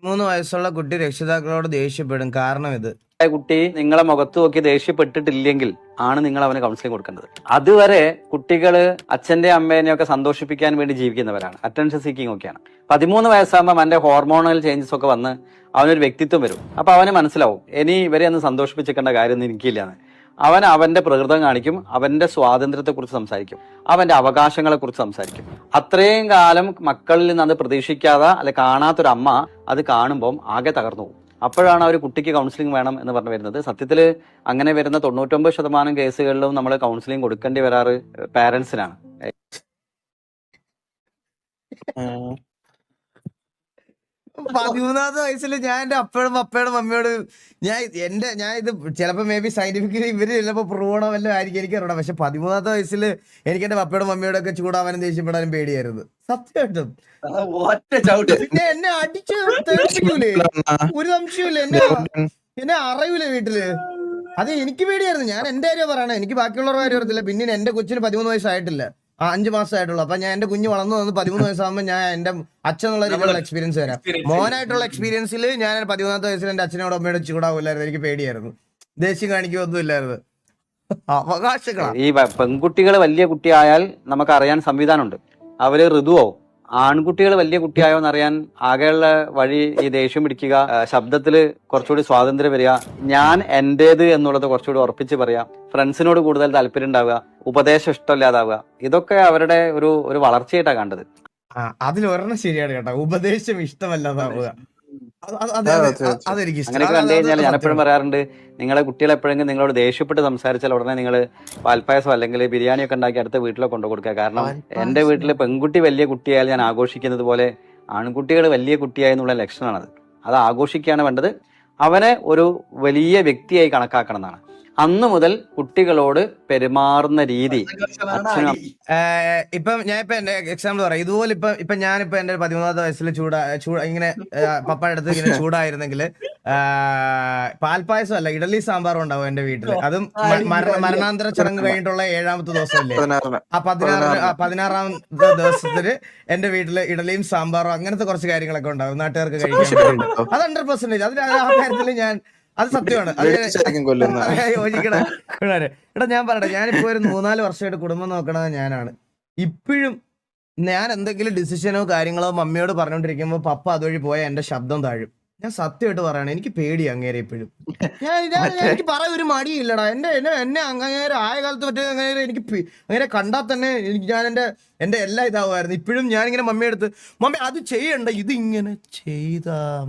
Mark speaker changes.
Speaker 1: 3 വയസ്സുള്ള കുട്ടി രക്ഷിതാക്കളോട് ദേഷ്യപ്പെടും. കാരണം ഇത്
Speaker 2: കുട്ടി നിങ്ങളെ മുഖത്ത് നോക്കി ദേഷ്യപ്പെട്ടിട്ടില്ലെങ്കിൽ ആണ് നിങ്ങൾ അവന് കൗൺസിലിംഗ് കൊടുക്കേണ്ടത്. അതുവരെ കുട്ടികള് അച്ഛന്റെ അമ്മേനെ ഒക്കെ സന്തോഷിപ്പിക്കാൻ വേണ്ടി ജീവിക്കുന്നവരാണ്, അറ്റൻഷൻ സീക്കിംഗ് ഒക്കെയാണ്. 13 വയസ്സാകുമ്പോൾ അവന്റെ ഹോർമോണൽ ചേഞ്ചസ് ഒക്കെ വന്ന് അവനൊരു വ്യക്തിത്വം വരും. അപ്പൊ അവന് മനസ്സിലാവും ഇനി ഇവരെ ഒന്ന് സന്തോഷിപ്പിച്ചേക്കേണ്ട കാര്യമൊന്നും എനിക്കില്ലാന്ന്. അവൻ അവന്റെ പ്രകൃതം കാണിക്കും, അവന്റെ സ്വാതന്ത്ര്യത്തെ കുറിച്ച് സംസാരിക്കും, അവന്റെ അവകാശങ്ങളെ കുറിച്ച് സംസാരിക്കും. അത്രയും കാലം മക്കളിൽ നിന്ന് അത് പ്രതീക്ഷിക്കാതെ അല്ലെ കാണാത്തൊരു അമ്മ അത് കാണുമ്പോൾ ആകെ തകർന്നു പോകും. അപ്പോഴാണ് അവർ കുട്ടിക്ക് കൗൺസിലിംഗ് വേണം എന്ന് പറഞ്ഞു വരുന്നത്. സത്യത്തിൽ അങ്ങനെ വരുന്ന 99% കേസുകളിലും നമ്മൾ കൗൺസിലിംഗ് കൊടുക്കേണ്ടി വരാറ് പാരന്റ്സിനാണ്.
Speaker 1: 13-ാമത്തെ വയസ്സിൽ ഞാൻ എന്റെ അപ്പയുടെ മമ്മിയോട് ഞാൻ ഇത് ചിലപ്പോ മേ ബി സയന്റിഫിക്കലി ഇവര് ചിലപ്പോ പ്രൂവണോ വല്ലതും ആയിരിക്കും, എനിക്ക് അറിയണം. പക്ഷെ 13-ാമത്തെ വയസ്സിൽ എനിക്ക് എന്റെ പപ്പയുടെ മമ്മിയോടൊക്കെ ചൂടാവാനും ദേഷ്യപ്പെടാനും പേടിയായിരുന്നു സത്യമായിട്ടും. പിന്നെ എന്നെ അടിച്ച് തെറിപ്പിക്കൂലേ, ഒരു സംശയമില്ല. എന്നെ അറിയൂലേ വീട്ടില്. അത് എനിക്ക് പേടിയായിരുന്നു. ഞാൻ എന്റെ കാര്യം പറയണേ, എനിക്ക് ബാക്കിയുള്ളവരുടെ കാര്യം അറിയത്തില്ല. പിന്നെ എന്റെ കൊച്ചിന് 13 വയസ്സായിട്ടില്ല, 5 മാസമായിട്ടുള്ളൂ. അപ്പൊ ഞാൻ എന്റെ കുഞ്ഞ് വളർന്നു വന്ന് 13 വയസ്സാകുമ്പോൾ ഞാൻ എന്റെ അച്ഛനുള്ള രീതിയിലുള്ള എക്സ്പീരിയൻസ് തരാം. മോനായിട്ടുള്ള എക്സ്പീരിയൻസിൽ ഞാൻ 13-ാമത്തെ വയസ്സിൽ എന്റെ അച്ഛനോട് അമ്മയോട് ചൂടാവില്ലായിരുന്നു. എനിക്ക് പേടിയായിരുന്നു, ദേഷ്യം കാണിക്കുകയൊന്നും ഇല്ലായിരുന്നു. അവകാശങ്ങളാ.
Speaker 2: ഈ പെൺകുട്ടികൾ വലിയ കുട്ടിയായാൽ നമുക്ക് അറിയാൻ സംവിധാനമുണ്ട്, അവര് ഋതുവാവും. ആൺകുട്ടികൾ വലിയ കുട്ടിയായോ എന്നറിയാൻ ആകെയുള്ള വഴി ഈ ദേഷ്യം പിടിക്കുക, ശബ്ദത്തില് കുറച്ചുകൂടി സ്വാതന്ത്ര്യം വരിക, ഞാൻ എന്റേത് എന്നുള്ളത് കുറച്ചുകൂടി ഉറപ്പിച്ച് പറയാം, ഫ്രണ്ട്സിനോട് കൂടുതൽ താല്പര്യം ഉണ്ടാവുക, ഉപദേശം ഇഷ്ടമില്ലാതാവുക. ഇതൊക്കെ അവരുടെ ഒരു വളർച്ചയായിട്ടാണ് കണ്ടത്.
Speaker 1: അതിലൊരെണ്ണം ശരിയാണ് കേട്ടോ, ഉപദേശം ഇഷ്ടമല്ലാതാവുക. അതെനിക്ക്
Speaker 2: അങ്ങനെയൊക്കെ കണ്ടു കഴിഞ്ഞാൽ ഞാൻ എപ്പോഴും പറയാറുണ്ട്, നിങ്ങളെ കുട്ടികൾ എപ്പോഴെങ്കിലും നിങ്ങളോട് ദേഷ്യപ്പെട്ട് സംസാരിച്ചാൽ ഉടനെ നിങ്ങൾ പാൽപ്പായസം അല്ലെങ്കിൽ ബിരിയാണി ഒക്കെ ഉണ്ടാക്കി അടുത്ത വീട്ടിലൊക്കെ കൊണ്ടു കൊടുക്കുക. കാരണം എന്റെ വീട്ടിൽ പെൺകുട്ടി വലിയ കുട്ടിയായാൽ ഞാൻ ആഘോഷിക്കുന്നത് പോലെ ആൺകുട്ടികൾ വലിയ കുട്ടിയായെന്നുള്ള ലക്ഷണമാണത്. അത് ആഘോഷിക്കുകയാണ് വേണ്ടത്. അവനെ ഒരു വലിയ വ്യക്തിയായി കണക്കാക്കണം എന്നാണ്. അന്ന് മുതൽ കുട്ടികളോട് പെരുമാറുന്ന രീതി
Speaker 1: ഇപ്പം ഞാനിപ്പോ എന്റെ എക്സാമ്പിൾ പറയാം. ഇതുപോലെ ഇപ്പൊ ഞാനിപ്പോ എന്റെ 13-ാമത്തെ വയസ്സിൽ ഇങ്ങനെ പപ്പയുടെ അടുത്ത് ഇങ്ങനെ ചൂടായിരുന്നെങ്കിൽ പാൽപ്പായസം അല്ല ഇഡലി സാമ്പാറും ഉണ്ടാവും എന്റെ വീട്ടില്. അതും മരണാന്തര ചടങ്ങ് കഴിഞ്ഞിട്ടുള്ള 7-ാമത്തെ ദിവസമല്ലേ, ആ 16-ാമത്തെ ദിവസത്തില് എന്റെ വീട്ടില് ഇഡലിയും സാമ്പാറും അങ്ങനത്തെ കുറച്ച് കാര്യങ്ങളൊക്കെ ഉണ്ടാവും നാട്ടുകാർക്ക് കഴിക്കാൻ. അത് 100%. അതിൽ ആ കാര്യത്തില് അത് സത്യമാണ്. എടാ ഞാൻ പറയട്ടെ, ഞാനിപ്പോ ഒരു 3-4 വർഷമായിട്ട് കുടുംബം നോക്കണത് ഞാനാണ്. ഇപ്പോഴും ഞാൻ എന്തെങ്കിലും ഡിസിഷനോ കാര്യങ്ങളോ മമ്മിയോട് പറഞ്ഞോണ്ടിരിക്കുമ്പോ പപ്പ അതുവഴി പോയാൽ എന്റെ ശബ്ദം താഴും. ഞാൻ സത്യമായിട്ട് പറയണേ, എനിക്ക് പേടി അങ്ങേരെ ഇപ്പോഴും. എനിക്ക് പറയാൻ ഒരു മടിയില്ലടാ. എന്നെ അങ്ങേരെ ആയ കാലത്ത് മറ്റേ അങ്ങേരെ എനിക്ക് അങ്ങനെ കണ്ടാൽ തന്നെ ഞാൻ എന്റെ എല്ലാ ഇതാവുമായിരുന്നു. ഇപ്പോഴും ഞാനിങ്ങനെ മമ്മിയെടുത്ത്, മമ്മി അത് ചെയ്യണ്ട, ഇത് ഇങ്ങനെ ചെയ്താ